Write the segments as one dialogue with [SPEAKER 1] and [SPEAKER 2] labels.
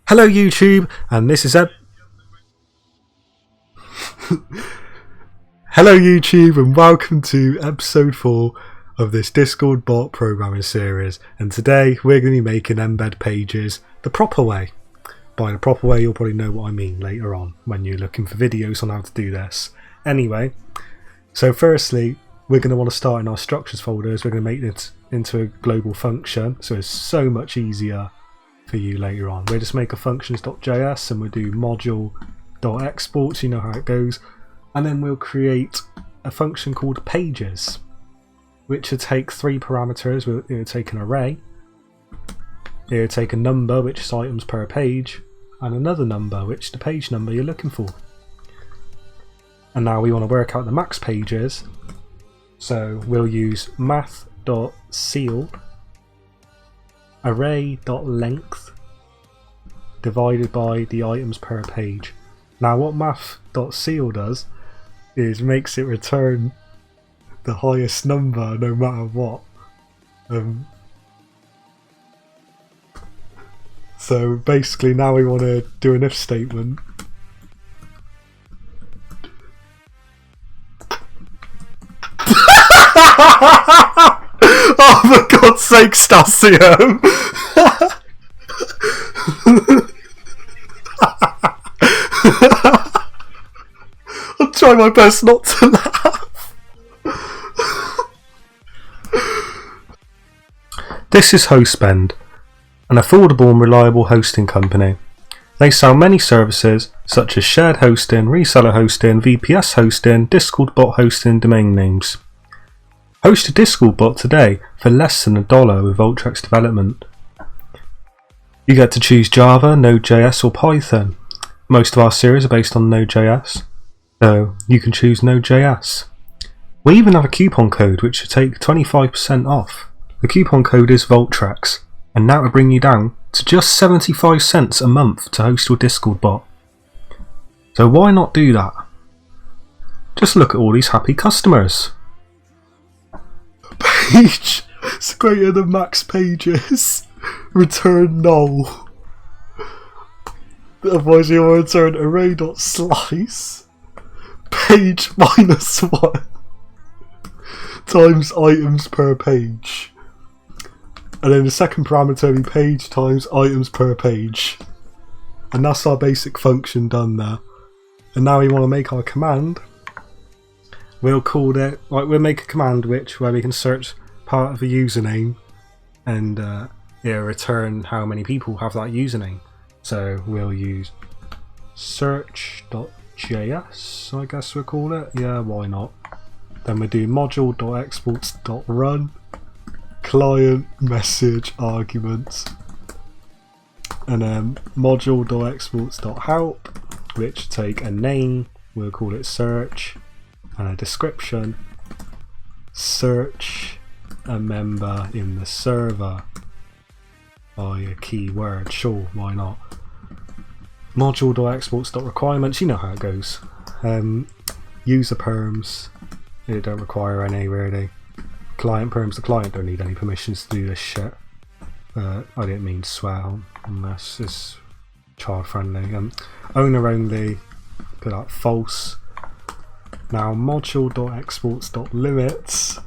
[SPEAKER 1] Hello YouTube, and this is Hello YouTube, and welcome to episode 4 of this Discord bot programming series. And today we're going to be making embed pages the proper way. By the proper way, you'll probably know what I mean later on when you're looking for videos on how to do this. Anyway, so firstly, we're going to want to start in our structures folders. We're going to make it into a global function, so it's so much easier for you later on. We'll just make a functions.js and we'll do module.export, so you know how it goes, and then we'll create a function called pages, which will take 3 parameters. It'll take an array, it'll take a number, which is items per page, and another number, which is the page number you're looking for. And now we want to work out the max pages, so we'll use math.ceil array.length divided by the items per page. Now what math.ceil does is makes it return the highest number no matter what. So basically now we want to do an if statement. Oh, for God's sake, Stasium! I'll try my best not to laugh. This is Embed, an affordable and reliable hosting company. They sell many services such as shared hosting, reseller hosting, VPS hosting, Discord bot hosting, and domain names. Host a Discord bot today for less than $1 with Ultrax development. You get to choose Java, Node.js or Python. Most of our series are based on Node.js, so you can choose Node.js. We even have a coupon code which will take 25% off. The coupon code is Voltrax, and that will bring you down to just 75 cents a month to host your Discord bot. So why not do that? Just look at all these happy customers. Page is greater than max pages. Return null. Otherwise you will return array.slice page minus 1 times items per page. And then the second parameter will be page times items per page. And that's our basic function done there. And now we want to make our command. We'll call it, we'll make a command where we can search part of a username and it'll return how many people have that username. So we'll use search.js, I guess we'll call it. Yeah, why not? Then we'll do module.exports.run client message arguments, and then module.exports.help, which take a name, we'll call it search, and a description, search a member in the server by a keyword. Sure, why not? Module.exports.requirements, you know how it goes. User perms, it don't require any really. Client perms, the client don't need any permissions to do this shit. I didn't mean swear unless it's child friendly. Owner only, put that false. Now module.exports.limits.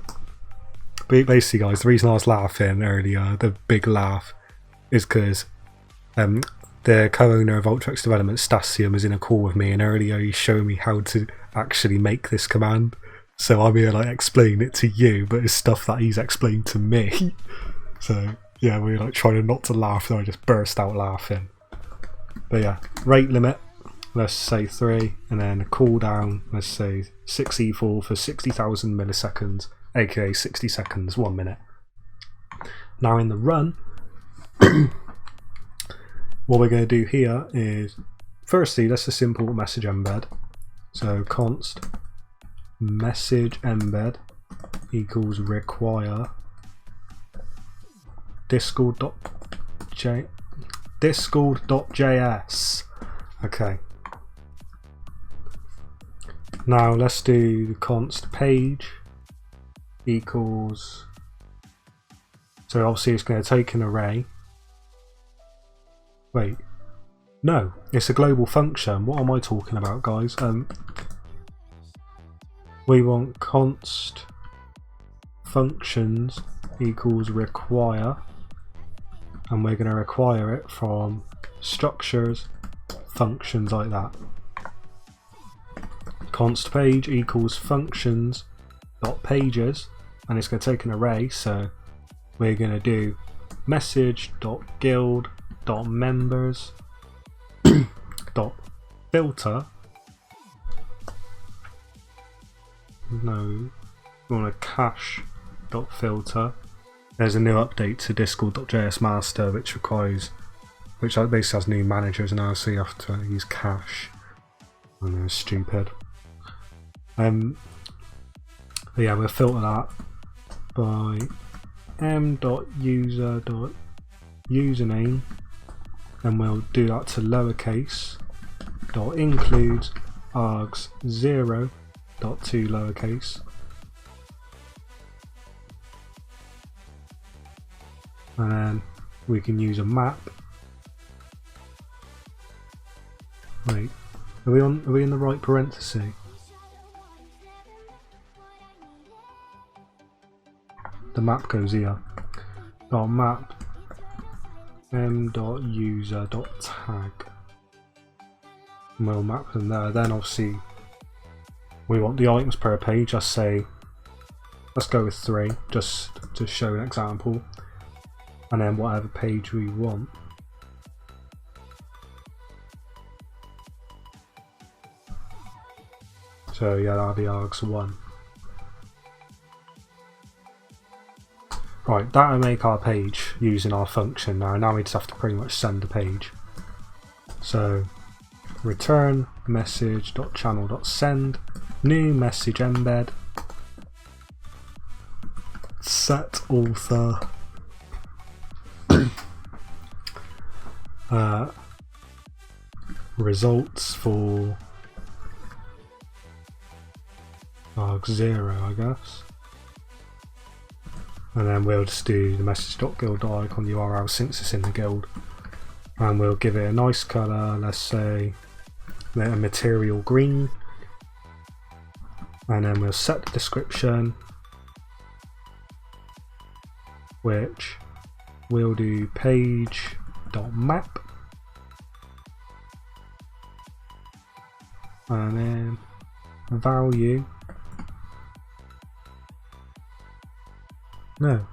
[SPEAKER 1] Basically guys, the reason I was laughing earlier, the big laugh, is because the co-owner of Ultrax Development, Stasium, is in a call with me, and earlier he showed me how to actually make this command. So I'm here explaining it to you, but it's stuff that he's explained to me. So yeah, we're trying not to laugh, and I just burst out laughing. But yeah, rate limit, let's say 3, and then a cooldown, let's say 6e4 for 60,000 milliseconds, aka 60 seconds, 1 minute. Now in the run, what we're going to do here is, firstly, let's just simple message embed. So const message embed equals require discord.js. Okay. Now let's do const page equals, so obviously it's going to take an array. Wait, No, it's a global function. What am I talking about, guys? We want const functions equals require, and we're going to require it from structures, functions like that. Const page equals functions dot pages, and it's going to take an array, so we're going to do message dot guild dot members dot filter. No, we want a cache dot filter. There's a new update to Discord.js master which basically has new managers now, so you have to use cache. I know, it's stupid. But yeah, we'll filter that by m.user.username, and we'll do that to lowercase dot includes args 0 dot to lowercase, and then we can use a map. Wait, are we in the right parenthesis? The map goes here. Dot map m.user.tag. And we'll map them there. Then obviously we want the items per page. Let's go with 3, just to show an example. And then whatever page we want. So yeah, that'll be args1. Right, that'll make our page using our function now. Now we just have to pretty much send the page. So return message.channel.send, new message embed, set author, results for arg0, I guess. And then we'll just do the message.guild.icon URL since it's in the guild, and we'll give it a nice colour, let's say a material green, and then we'll set the description, which we'll do page.map, and then value. No,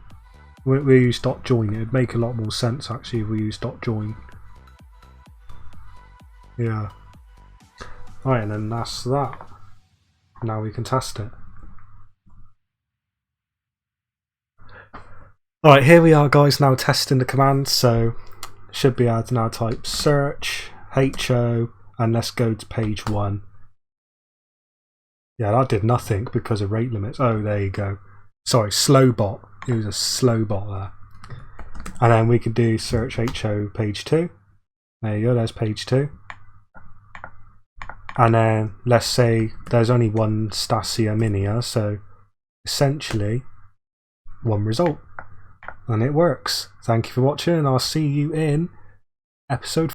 [SPEAKER 1] we use .join. It'd make a lot more sense actually if we use .join. Yeah. Right, and then that's that. Now we can test it. Alright, here we are guys, now testing the command. So should be able to now type search HO and let's go to page 1. Yeah, that did nothing because of rate limits. Oh, there you go. Sorry, slow bot. It was a slow bot there. And then we could do search HO page 2. There you go, there's page 2. And then let's say there's only one Stasia Minia, so essentially one result. And it works. Thank you for watching, and I'll see you in episode